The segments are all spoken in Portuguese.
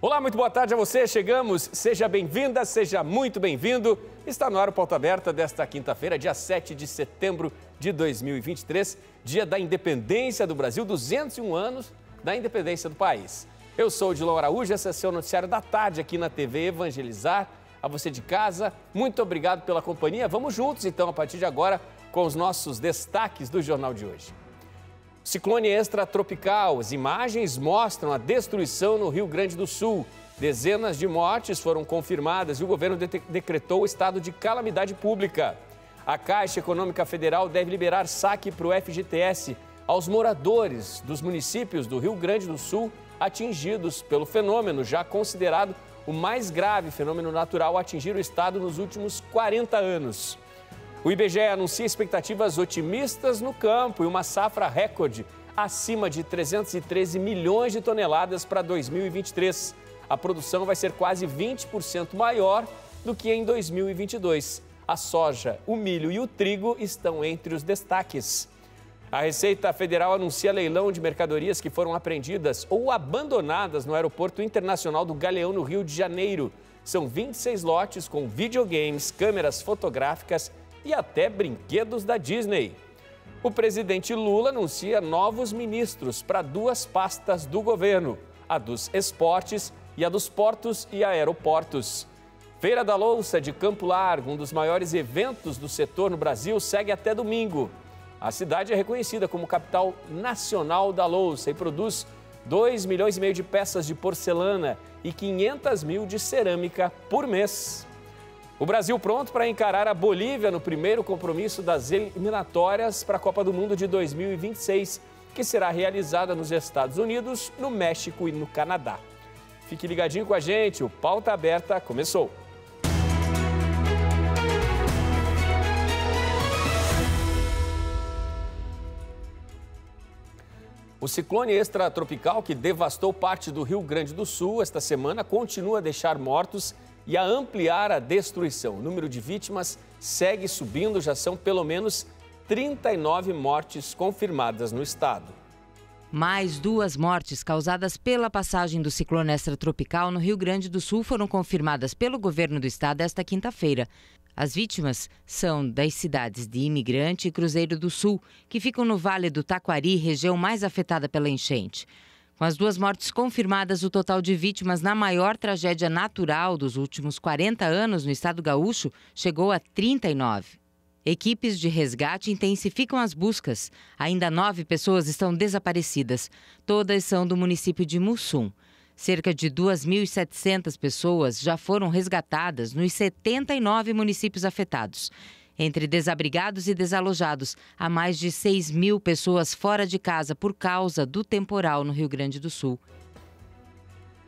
Olá, muito boa tarde a você. Chegamos. Seja bem-vinda, seja muito bem-vindo. Está no ar o Pauta Aberta desta quinta-feira, dia 7 de setembro de 2023, dia da independência do Brasil, 201 anos da independência do país. Eu sou o Dilon Araújo, esse é o seu noticiário da tarde aqui na TV Evangelizar. A você de casa, muito obrigado pela companhia. Vamos juntos, então, a partir de agora, com os nossos destaques do jornal de hoje. Ciclone extratropical. As imagens mostram a destruição no Rio Grande do Sul. Dezenas de mortes foram confirmadas e o governo decretou o estado de calamidade pública. A Caixa Econômica Federal deve liberar saque para o FGTS aos moradores dos municípios do Rio Grande do Sul atingidos pelo fenômeno, já considerado o mais grave fenômeno natural a atingir o estado nos últimos 40 anos. O IBGE anuncia expectativas otimistas no campo e uma safra recorde acima de 313 milhões de toneladas para 2023. A produção vai ser quase 20% maior do que em 2022. A soja, o milho e o trigo estão entre os destaques. A Receita Federal anuncia leilão de mercadorias que foram apreendidas ou abandonadas no Aeroporto Internacional do Galeão, no Rio de Janeiro. São 26 lotes com videogames, câmeras fotográficas e até brinquedos da Disney. O presidente Lula anuncia novos ministros para duas pastas do governo, a dos esportes e a dos portos e aeroportos. Feira da Louça de Campo Largo, um dos maiores eventos do setor no Brasil, segue até domingo. A cidade é reconhecida como capital nacional da louça e produz 2,5 milhões de peças de porcelana e 500 mil de cerâmica por mês. O Brasil pronto para encarar a Bolívia no primeiro compromisso das eliminatórias para a Copa do Mundo de 2026, que será realizada nos Estados Unidos, no México e no Canadá. Fique ligadinho com a gente, o Pauta Aberta começou. O ciclone extratropical que devastou parte do Rio Grande do Sul esta semana continua a deixar mortos e a ampliar a destruição. O número de vítimas segue subindo, já são pelo menos 39 mortes confirmadas no estado. Mais 2 mortes causadas pela passagem do ciclone extratropical no Rio Grande do Sul foram confirmadas pelo governo do estado esta quinta-feira. As vítimas são das cidades de Imigrante e Cruzeiro do Sul, que ficam no Vale do Taquari, região mais afetada pela enchente. Com as 2 mortes confirmadas, o total de vítimas na maior tragédia natural dos últimos 40 anos no estado gaúcho chegou a 39. Equipes de resgate intensificam as buscas. Ainda 9 pessoas estão desaparecidas. Todas são do município de Mussum. Cerca de 2.700 pessoas já foram resgatadas nos 79 municípios afetados. Entre desabrigados e desalojados, há mais de 6 mil pessoas fora de casa por causa do temporal no Rio Grande do Sul.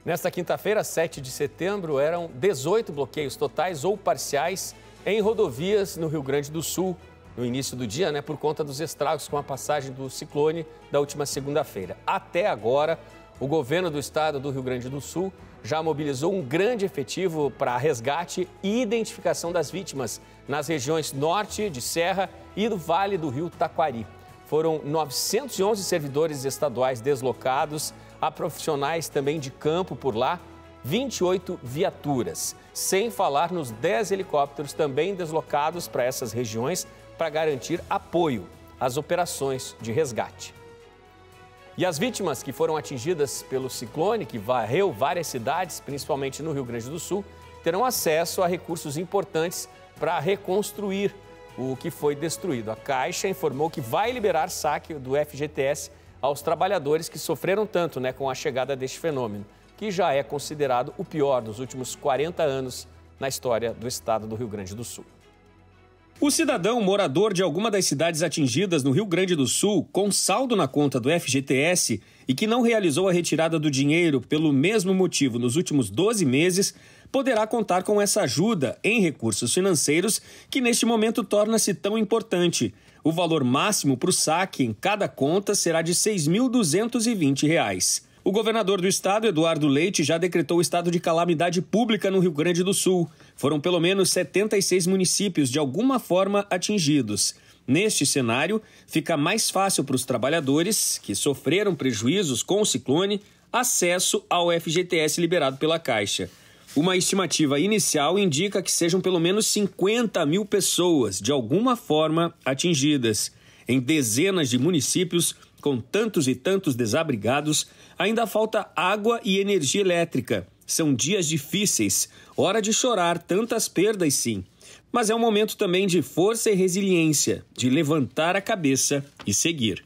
Nesta quinta-feira, 7 de setembro, eram 18 bloqueios totais ou parciais em rodovias no Rio Grande do Sul, no início do dia, por conta dos estragos com a passagem do ciclone da última segunda-feira. Até agora, o governo do estado do Rio Grande do Sul já mobilizou um grande efetivo para resgate e identificação das vítimas nas regiões norte de Serra e do Vale do Rio Taquari. Foram 911 servidores estaduais deslocados, há profissionais também de campo por lá, 28 viaturas, sem falar nos 10 helicópteros também deslocados para essas regiões para garantir apoio às operações de resgate. E as vítimas que foram atingidas pelo ciclone, que varreu várias cidades, principalmente no Rio Grande do Sul, terão acesso a recursos importantes para reconstruir o que foi destruído. A Caixa informou que vai liberar saque do FGTS aos trabalhadores que sofreram tanto com a chegada deste fenômeno, que já é considerado o pior dos últimos 40 anos na história do estado do Rio Grande do Sul. O cidadão morador de alguma das cidades atingidas no Rio Grande do Sul, com saldo na conta do FGTS e que não realizou a retirada do dinheiro pelo mesmo motivo nos últimos 12 meses, poderá contar com essa ajuda em recursos financeiros que neste momento torna-se tão importante. O valor máximo para o saque em cada conta será de R$ 6.220. O governador do estado, Eduardo Leite, já decretou o estado de calamidade pública no Rio Grande do Sul. Foram pelo menos 76 municípios de alguma forma atingidos. Neste cenário, fica mais fácil para os trabalhadores que sofreram prejuízos com o ciclone acesso ao FGTS liberado pela Caixa. Uma estimativa inicial indica que sejam pelo menos 50 mil pessoas, de alguma forma, atingidas. Em dezenas de municípios, com tantos e tantos desabrigados, ainda falta água e energia elétrica. São dias difíceis, hora de chorar tantas perdas, sim. Mas é um momento também de força e resiliência, de levantar a cabeça e seguir.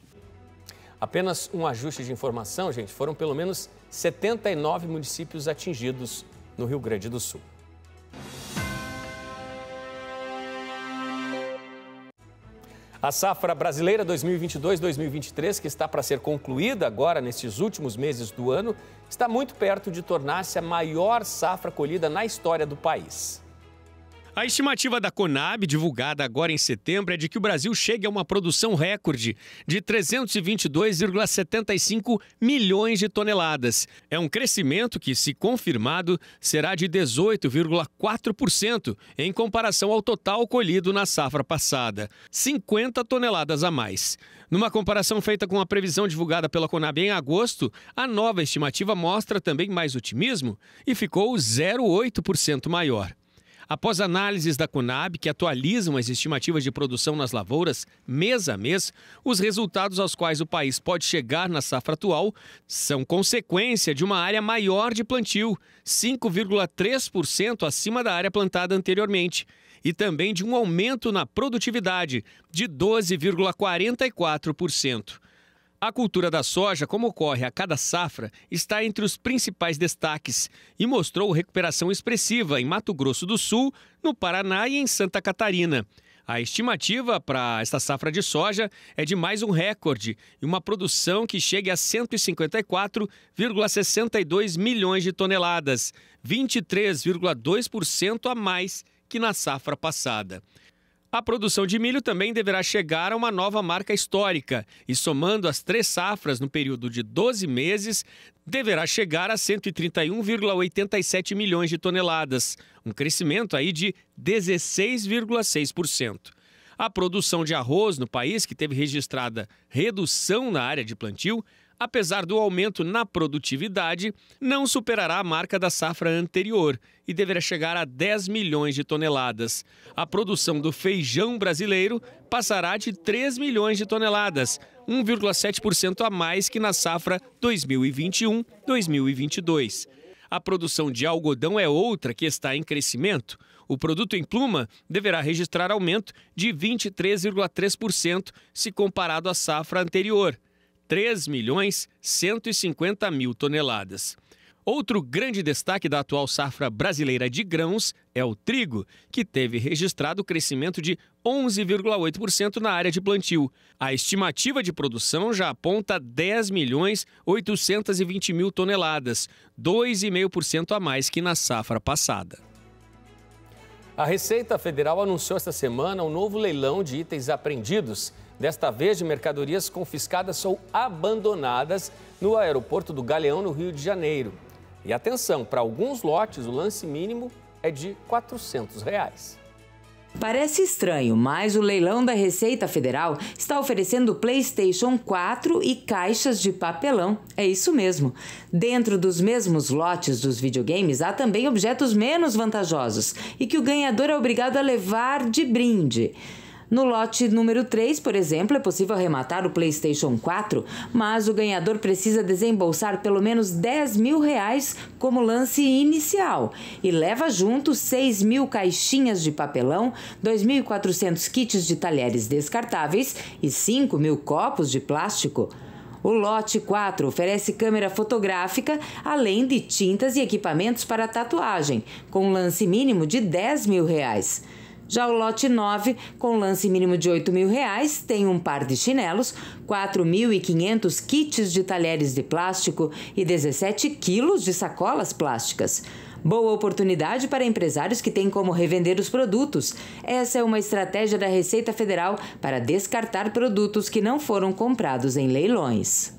Apenas um ajuste de informação, gente, foram pelo menos 79 municípios atingidos no Rio Grande do Sul. A safra brasileira 2022-2023, que está para ser concluída agora nestes últimos meses do ano, está muito perto de tornar-se a maior safra colhida na história do país. A estimativa da Conab, divulgada agora em setembro, é de que o Brasil chegue a uma produção recorde de 322,75 milhões de toneladas. É um crescimento que, se confirmado, será de 18,4% em comparação ao total colhido na safra passada, 50 toneladas a mais. Numa comparação feita com a previsão divulgada pela Conab em agosto, a nova estimativa mostra também mais otimismo e ficou 0,8% maior. Após análises da Conab, que atualizam as estimativas de produção nas lavouras mês a mês, os resultados aos quais o país pode chegar na safra atual são consequência de uma área maior de plantio, 5,3% acima da área plantada anteriormente, e também de um aumento na produtividade, de 12,44%. A cultura da soja, como ocorre a cada safra, está entre os principais destaques e mostrou recuperação expressiva em Mato Grosso do Sul, no Paraná e em Santa Catarina. A estimativa para esta safra de soja é de mais um recorde e uma produção que chegue a 154,62 milhões de toneladas, 23,2% a mais que na safra passada. A produção de milho também deverá chegar a uma nova marca histórica e, somando as 3 safras no período de 12 meses, deverá chegar a 131,87 milhões de toneladas, um crescimento aí de 16,6%. A produção de arroz no país, que teve registrada redução na área de plantio, apesar do aumento na produtividade, não superará a marca da safra anterior e deverá chegar a 10 milhões de toneladas. A produção do feijão brasileiro passará de 3 milhões de toneladas, 1,7% a mais que na safra 2021-2022. A produção de algodão é outra que está em crescimento. O produto em pluma deverá registrar aumento de 23,3% se comparado à safra anterior, 3.150.000 toneladas. Outro grande destaque da atual safra brasileira de grãos é o trigo, que teve registrado crescimento de 11,8% na área de plantio. A estimativa de produção já aponta 10.820.000 toneladas, 2,5% a mais que na safra passada. A Receita Federal anunciou esta semana um novo leilão de itens apreendidos, desta vez de mercadorias confiscadas ou abandonadas no aeroporto do Galeão, no Rio de Janeiro. E atenção, para alguns lotes o lance mínimo é de R$ 400. Parece estranho, mas o leilão da Receita Federal está oferecendo PlayStation 4 e caixas de papelão. É isso mesmo. Dentro dos mesmos lotes dos videogames, há também objetos menos vantajosos e que o ganhador é obrigado a levar de brinde. No lote número 3, por exemplo, é possível arrematar o PlayStation 4, mas o ganhador precisa desembolsar pelo menos R$10.000 como lance inicial e leva junto 6.000 caixinhas de papelão, 2.400 kits de talheres descartáveis e 5.000 copos de plástico. O lote 4 oferece câmera fotográfica, além de tintas e equipamentos para tatuagem, com lance mínimo de R$10.000. Já o lote 9, com lance mínimo de R$8.000, tem um par de chinelos, 4.500 kits de talheres de plástico e 17 quilos de sacolas plásticas. Boa oportunidade para empresários que têm como revender os produtos. Essa é uma estratégia da Receita Federal para descartar produtos que não foram comprados em leilões.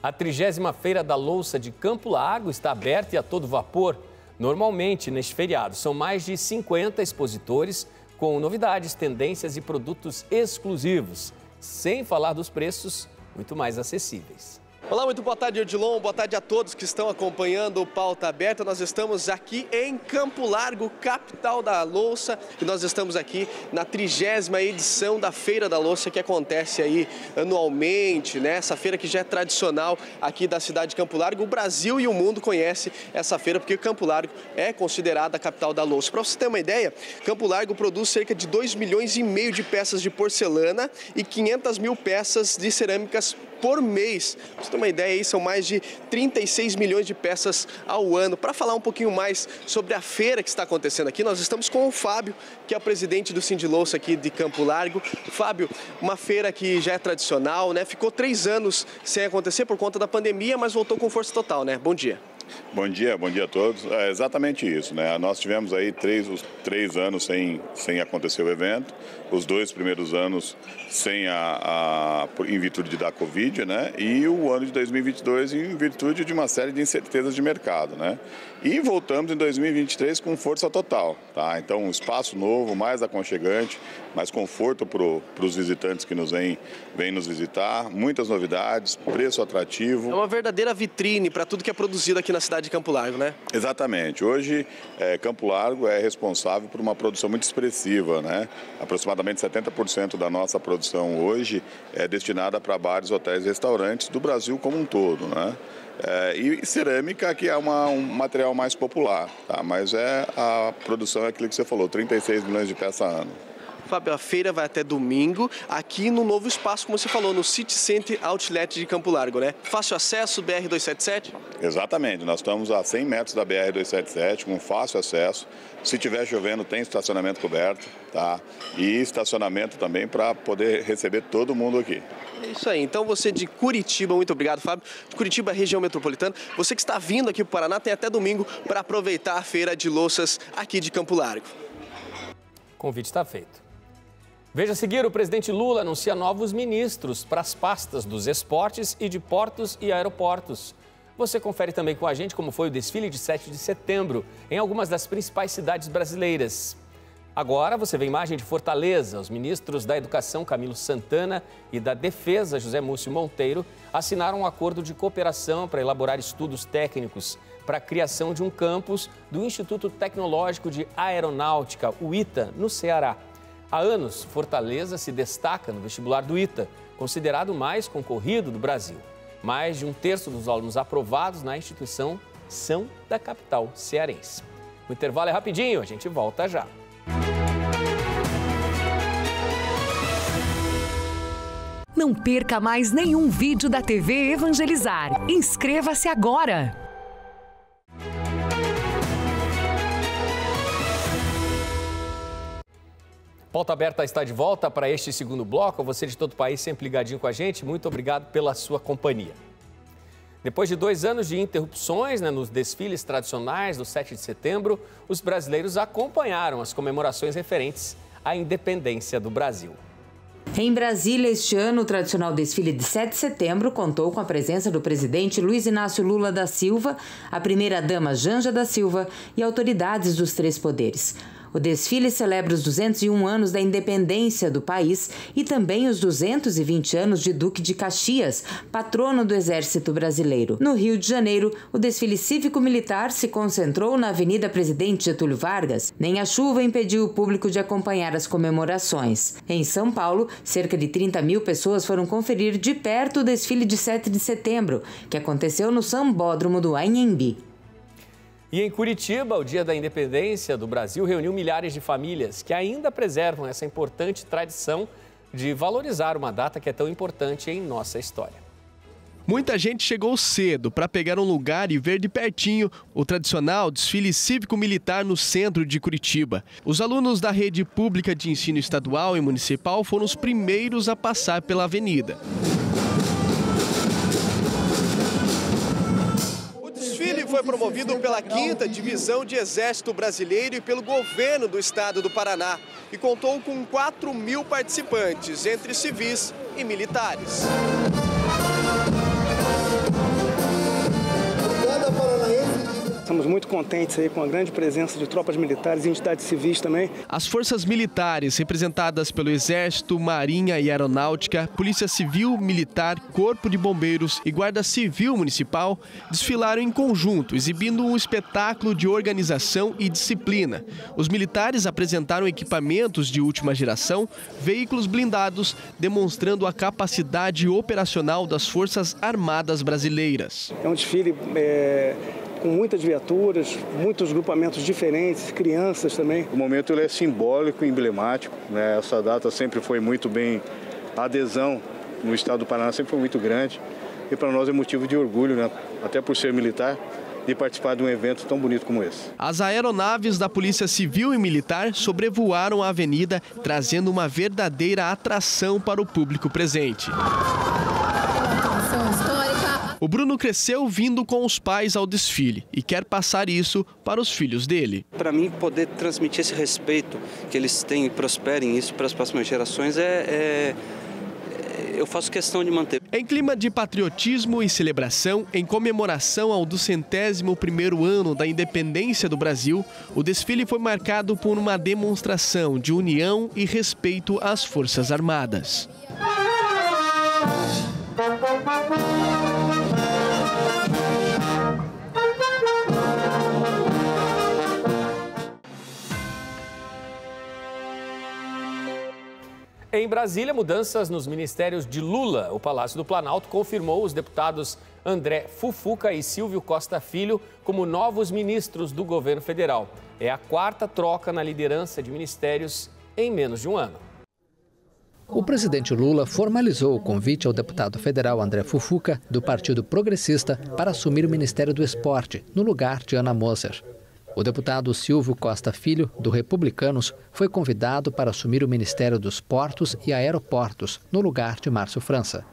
A 30ª Feira da Louça de Campo Largo está aberta e a todo vapor. Normalmente, neste feriado, são mais de 50 expositores com novidades, tendências e produtos exclusivos. sem falar dos preços muito mais acessíveis. Olá, muito boa tarde, Odilon. Boa tarde a todos que estão acompanhando o Pauta Aberta. Nós estamos aqui em Campo Largo, capital da louça, e nós estamos aqui na 30ª edição da Feira da Louça, que acontece aí anualmente, né? Essa feira que já é tradicional aqui da cidade de Campo Largo. O Brasil e o mundo conhecem essa feira porque Campo Largo é considerada a capital da louça. Para você ter uma ideia, Campo Largo produz cerca de 2,5 milhões de peças de porcelana e 500 mil peças de cerâmicas por mês. Pra você ter uma ideia, aí são mais de 36 milhões de peças ao ano. Para falar um pouquinho mais sobre a feira que está acontecendo aqui, nós estamos com o Fábio, que é o presidente do Sindilouça aqui de Campo Largo. Fábio, uma feira que já é tradicional, né? Ficou 3 anos sem acontecer por conta da pandemia, mas voltou com força total, né? Bom dia. Bom dia a todos. É exatamente isso, né? Nós tivemos aí 3 anos sem acontecer o evento, os 2 primeiros anos em virtude da Covid, né? E o ano de 2022 em virtude de uma série de incertezas de mercado, né? E voltamos em 2023 com força total, tá? Então, um espaço novo, mais aconchegante, mais conforto para os visitantes que vêm nos visitar, muitas novidades, preço atrativo. É uma verdadeira vitrine para tudo que é produzido aqui na cidade de Campo Largo, né? Exatamente. Hoje, Campo Largo é responsável por uma produção muito expressiva, né? Aproximadamente 70% da nossa produção hoje é destinada para bares, hotéis e restaurantes do Brasil como um todo, né? E cerâmica, que é um material mais popular, tá? Mas a produção é aquilo que você falou, 36 milhões de peças a ano. Fábio, a feira vai até domingo, aqui no novo espaço, como você falou, no City Center Outlet de Campo Largo, né? Fácil acesso, BR-277? Exatamente, nós estamos a 100 metros da BR-277, com fácil acesso. Se tiver chovendo, tem estacionamento coberto, tá? E estacionamento também para poder receber todo mundo aqui. É isso aí, então você de Curitiba, muito obrigado, Fábio. De Curitiba, região metropolitana, você que está vindo aqui para o Paraná, tem até domingo para aproveitar a feira de louças aqui de Campo Largo. O convite está feito. Veja a seguir, o presidente Lula anuncia novos ministros para as pastas dos esportes e de portos e aeroportos. Você confere também com a gente como foi o desfile de 7 de setembro em algumas das principais cidades brasileiras. Agora você vê imagem de Fortaleza. Os ministros da Educação, Camilo Santana, e da Defesa, José Múcio Monteiro, assinaram um acordo de cooperação para elaborar estudos técnicos para a criação de um campus do Instituto Tecnológico de Aeronáutica, o ITA, no Ceará. Há anos, Fortaleza se destaca no vestibular do ITA, considerado o mais concorrido do Brasil. Mais de 1/3 dos alunos aprovados na instituição são da capital cearense. O intervalo é rapidinho, a gente volta já. Não perca mais nenhum vídeo da TV Evangelizar. Inscreva-se agora! Pauta Aberta está de volta para este segundo bloco. Você de todo o país sempre ligadinho com a gente. Muito obrigado pela sua companhia. Depois de 2 anos de interrupções nos desfiles tradicionais do 7 de setembro, os brasileiros acompanharam as comemorações referentes à independência do Brasil. Em Brasília, este ano, o tradicional desfile de 7 de setembro contou com a presença do presidente Luiz Inácio Lula da Silva, a primeira-dama Janja da Silva e autoridades dos 3 poderes. O desfile celebra os 201 anos da independência do país e também os 220 anos de Duque de Caxias, patrono do Exército Brasileiro. No Rio de Janeiro, o desfile cívico-militar se concentrou na Avenida Presidente Getúlio Vargas. Nem a chuva impediu o público de acompanhar as comemorações. Em São Paulo, cerca de 30 mil pessoas foram conferir de perto o desfile de 7 de setembro, que aconteceu no Sambódromo do Anhembi. E em Curitiba, o Dia da Independência do Brasil reuniu milhares de famílias que ainda preservam essa importante tradição de valorizar uma data que é tão importante em nossa história. Muita gente chegou cedo para pegar um lugar e ver de pertinho o tradicional desfile cívico-militar no centro de Curitiba. Os alunos da rede pública de ensino estadual e municipal foram os primeiros a passar pela avenida. Foi promovido pela 5ª Divisão de Exército Brasileiro e pelo governo do estado do Paraná e contou com 4 mil participantes, entre civis e militares. Estamos muito contentes aí com a grande presença de tropas militares e entidades civis também. As forças militares, representadas pelo Exército, Marinha e Aeronáutica, Polícia Civil, Militar, Corpo de Bombeiros e Guarda Civil Municipal, desfilaram em conjunto, exibindo um espetáculo de organização e disciplina. Os militares apresentaram equipamentos de última geração, veículos blindados, demonstrando a capacidade operacional das Forças Armadas brasileiras. É um desfile com muitas viaturas, muitos grupamentos diferentes, crianças também. O momento ele é simbólico e emblemático, né? Essa data sempre foi muito bem, a adesão no estado do Paraná sempre foi muito grande e para nós é motivo de orgulho, né? Até por ser militar, de participar de um evento tão bonito como esse. As aeronaves da Polícia Civil e Militar sobrevoaram a avenida, trazendo uma verdadeira atração para o público presente. O Bruno cresceu vindo com os pais ao desfile e quer passar isso para os filhos dele. Para mim, poder transmitir esse respeito que eles têm e prosperem isso para as próximas gerações eu faço questão de manter. Em clima de patriotismo e celebração, em comemoração ao 201º ano da independência do Brasil, o desfile foi marcado por uma demonstração de união e respeito às Forças Armadas. Em Brasília, mudanças nos ministérios de Lula. O Palácio do Planalto confirmou os deputados André Fufuca e Silvio Costa Filho como novos ministros do governo federal. É a quarta troca na liderança de ministérios em menos de um ano. O presidente Lula formalizou o convite ao deputado federal André Fufuca, do Partido Progressista, para assumir o Ministério do Esporte, no lugar de Ana Moser. O deputado Silvio Costa Filho, do Republicanos, foi convidado para assumir o Ministério dos Portos e Aeroportos, no lugar de Márcio França.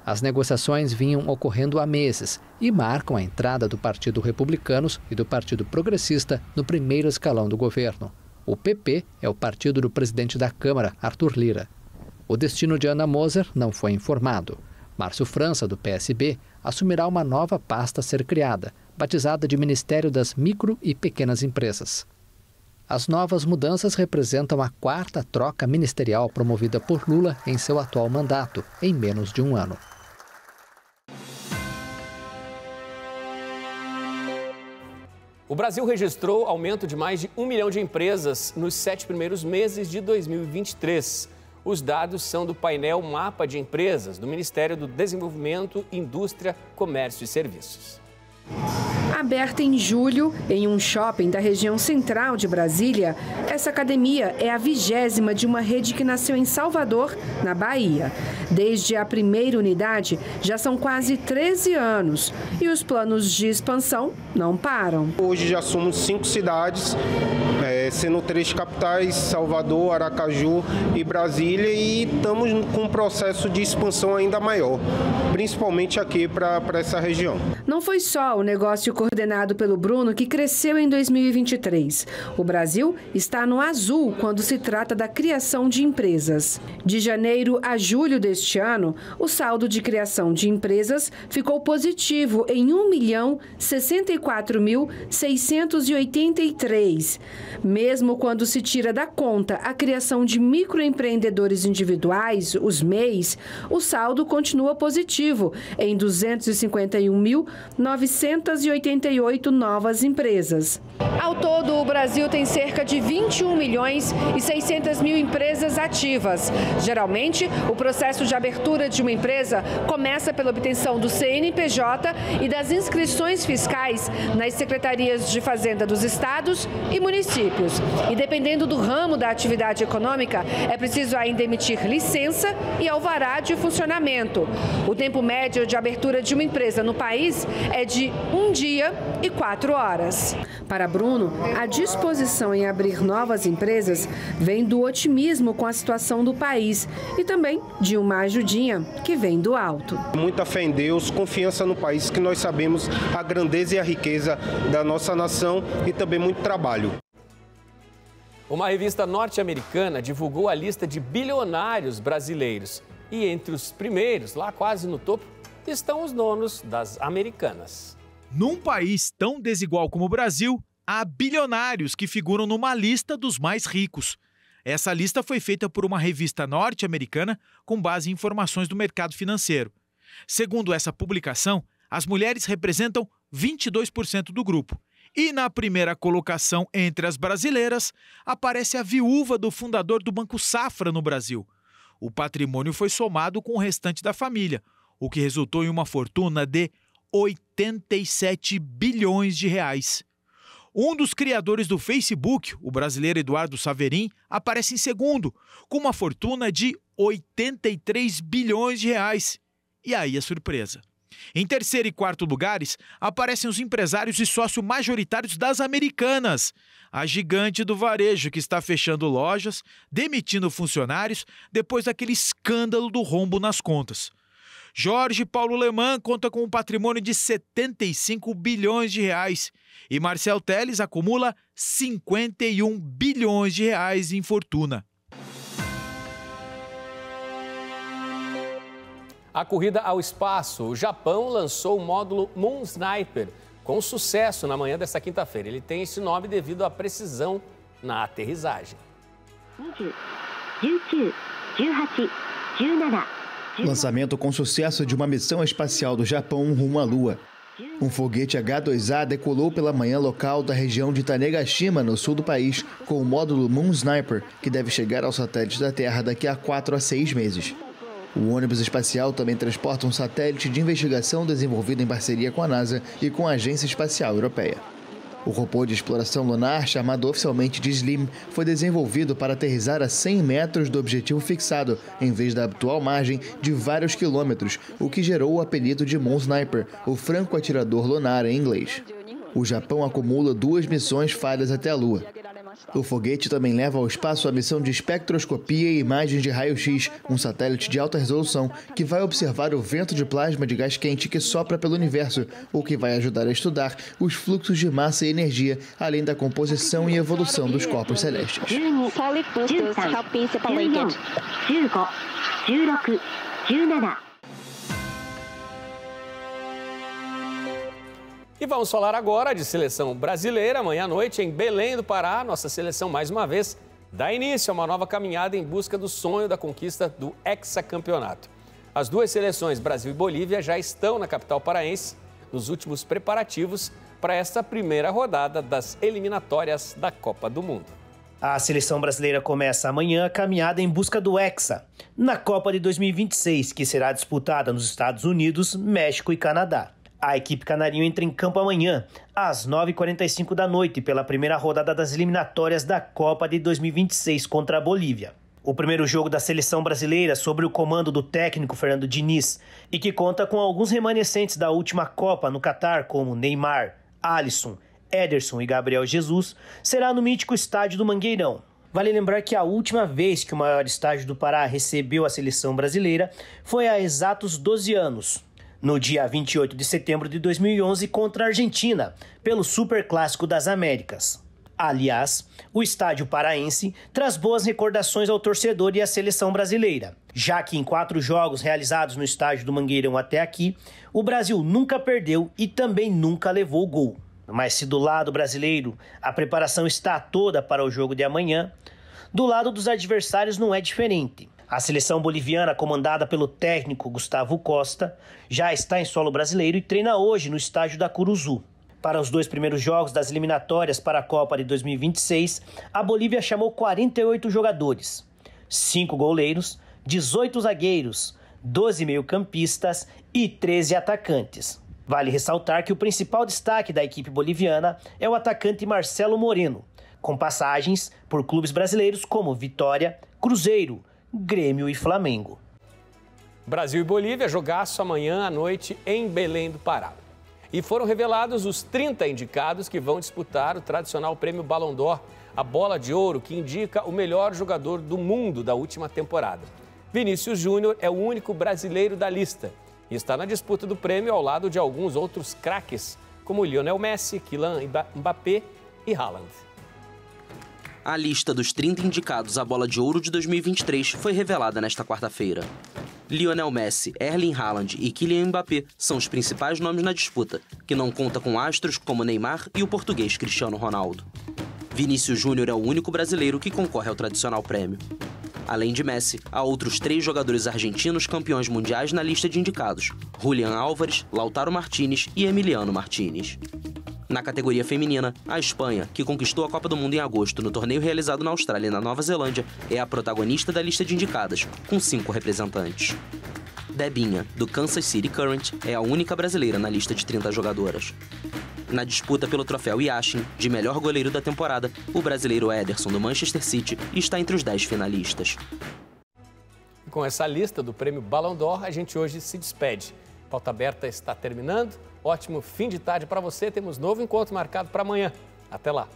As negociações vinham ocorrendo há meses e marcam a entrada do Partido Republicanos e do Partido Progressista no primeiro escalão do governo. O PP é o partido do presidente da Câmara, Arthur Lira. O destino de Ana Moser não foi informado. Márcio França, do PSB, assumirá uma nova pasta a ser criada, batizada de Ministério das Micro e Pequenas Empresas. As novas mudanças representam a quarta troca ministerial promovida por Lula em seu atual mandato, em menos de um ano. O Brasil registrou aumento de mais de 1 milhão de empresas nos 7 primeiros meses de 2023. Os dados são do painel Mapa de Empresas do Ministério do Desenvolvimento, Indústria, Comércio e Serviços. Aberta em julho, em um shopping da região central de Brasília, essa academia é a 20ª de uma rede que nasceu em Salvador, na Bahia. Desde a primeira unidade, já são quase 13 anos e os planos de expansão não param. Hoje já somos 5 cidades, sendo 3 capitais, Salvador, Aracaju e Brasília, e estamos com um processo de expansão ainda maior, principalmente aqui para essa região. Não foi só o negócio coordenado pelo Bruno que cresceu em 2023. O Brasil está no azul quando se trata da criação de empresas. De janeiro a julho deste ano, o saldo de criação de empresas ficou positivo em 1.064.683. Mesmo quando se tira da conta a criação de microempreendedores individuais, os MEIs, o saldo continua positivo em 251.988 novas empresas. Ao todo, o Brasil tem cerca de 21.600.000 empresas ativas. Geralmente, o processo de abertura de uma empresa começa pela obtenção do CNPJ e das inscrições fiscais nas secretarias de Fazenda dos estados e municípios. E dependendo do ramo da atividade econômica, é preciso ainda emitir licença e alvará de funcionamento. O tempo médio de abertura de uma empresa no país é de 1 dia e 4 horas. Para Bruno, a disposição em abrir novas empresas vem do otimismo com a situação do país e também de uma ajudinha que vem do alto. Muita fé em Deus, confiança no país, que nós sabemos a grandeza e a riqueza da nossa nação, e também muito trabalho. Uma revista norte-americana divulgou a lista de bilionários brasileiros. E entre os primeiros, lá quase no topo, estão os donos das Americanas. Num país tão desigual como o Brasil, há bilionários que figuram numa lista dos mais ricos. Essa lista foi feita por uma revista norte-americana com base em informações do mercado financeiro. Segundo essa publicação, as mulheres representam 22% do grupo. E na primeira colocação entre as brasileiras, aparece a viúva do fundador do Banco Safra no Brasil. O patrimônio foi somado com o restante da família, o que resultou em uma fortuna de 87 bilhões de reais. Um dos criadores do Facebook, o brasileiro Eduardo Saverin, aparece em segundo, com uma fortuna de 83 bilhões de reais. E aí a surpresa. Em terceiro e quarto lugares, aparecem os empresários e sócios majoritários das Americanas, a gigante do varejo que está fechando lojas, demitindo funcionários depois daquele escândalo do rombo nas contas. Jorge Paulo Lemann conta com um patrimônio de 75 bilhões de reais e Marcel Telles acumula 51 bilhões de reais em fortuna. A corrida ao espaço. O Japão lançou o módulo Moon Sniper com sucesso na manhã desta quinta-feira. Ele tem esse nome devido à precisão na aterrissagem. 20, 19, 18, 17. Lançamento com sucesso de uma missão espacial do Japão rumo à Lua. Um foguete H-2A decolou pela manhã local da região de Tanegashima, no sul do país, com o módulo Moon Sniper, que deve chegar ao satélite da Terra daqui a 4 a 6 meses. O ônibus espacial também transporta um satélite de investigação desenvolvido em parceria com a NASA e com a Agência Espacial Europeia. O robô de exploração lunar, chamado oficialmente de SLIM, foi desenvolvido para aterrissar a 100 metros do objetivo fixado, em vez da atual margem de vários quilômetros, o que gerou o apelido de Moon Sniper, o franco-atirador lunar em inglês. O Japão acumula 2 missões falhas até a Lua. O foguete também leva ao espaço a missão de espectroscopia e imagens de raio-x, um satélite de alta resolução que vai observar o vento de plasma de gás quente que sopra pelo universo, o que vai ajudar a estudar os fluxos de massa e energia, além da composição e evolução dos corpos celestes. E vamos falar agora de seleção brasileira. Amanhã à noite, em Belém do Pará, nossa seleção, mais uma vez, dá início a uma nova caminhada em busca do sonho da conquista do hexacampeonato. As duas seleções, Brasil e Bolívia, já estão na capital paraense nos últimos preparativos para esta primeira rodada das eliminatórias da Copa do Mundo. A seleção brasileira começa amanhã a caminhada em busca do Hexa, na Copa de 2026, que será disputada nos Estados Unidos, México e Canadá. A equipe canarinho entra em campo amanhã, às 9h45 da noite, pela primeira rodada das eliminatórias da Copa de 2026 contra a Bolívia. O primeiro jogo da seleção brasileira, sob o comando do técnico Fernando Diniz, e que conta com alguns remanescentes da última Copa no Catar, como Neymar, Alisson, Ederson e Gabriel Jesus, será no mítico estádio do Mangueirão. Vale lembrar que a última vez que o maior estádio do Pará recebeu a seleção brasileira foi há exatos 12 anos. No dia 28 de setembro de 2011 contra a Argentina, pelo Superclássico das Américas. Aliás, o estádio paraense traz boas recordações ao torcedor e à seleção brasileira, já que em 4 jogos realizados no estádio do Mangueirão até aqui, o Brasil nunca perdeu e também nunca levou gol. Mas se do lado brasileiro a preparação está toda para o jogo de amanhã, do lado dos adversários não é diferente. A seleção boliviana, comandada pelo técnico Gustavo Costa, já está em solo brasileiro e treina hoje no estádio da Curuzu. Para os 2 primeiros jogos das eliminatórias para a Copa de 2026, a Bolívia chamou 48 jogadores, 5 goleiros, 18 zagueiros, 12 meio-campistas e 13 atacantes. Vale ressaltar que o principal destaque da equipe boliviana é o atacante Marcelo Moreno, com passagens por clubes brasileiros como Vitória, Cruzeiro, Grêmio e Flamengo. Brasil e Bolívia, jogaço amanhã à noite em Belém do Pará. E foram revelados os 30 indicados que vão disputar o tradicional prêmio Ballon d'Or, a bola de ouro que indica o melhor jogador do mundo da última temporada. Vinícius Júnior é o único brasileiro da lista e está na disputa do prêmio ao lado de alguns outros craques, como Lionel Messi, Kylian Mbappé e Haaland. A lista dos 30 indicados à Bola de Ouro de 2023 foi revelada nesta quarta-feira. Lionel Messi, Erling Haaland e Kylian Mbappé são os principais nomes na disputa, que não conta com astros como Neymar e o português Cristiano Ronaldo. Vinícius Júnior é o único brasileiro que concorre ao tradicional prêmio. Além de Messi, há outros 3 jogadores argentinos campeões mundiais na lista de indicados: Julián Álvares, Lautaro Martínez e Emiliano Martínez. Na categoria feminina, a Espanha, que conquistou a Copa do Mundo em agosto no torneio realizado na Austrália e na Nova Zelândia, é a protagonista da lista de indicadas, com 5 representantes. Debinha, do Kansas City Current, é a única brasileira na lista de 30 jogadoras. Na disputa pelo troféu Yashin, de melhor goleiro da temporada, o brasileiro Ederson, do Manchester City, está entre os 10 finalistas. Com essa lista do prêmio Ballon d'Or, a gente hoje se despede. Pauta Aberta está terminando. Ótimo fim de tarde para você. Temos novo encontro marcado para amanhã. Até lá.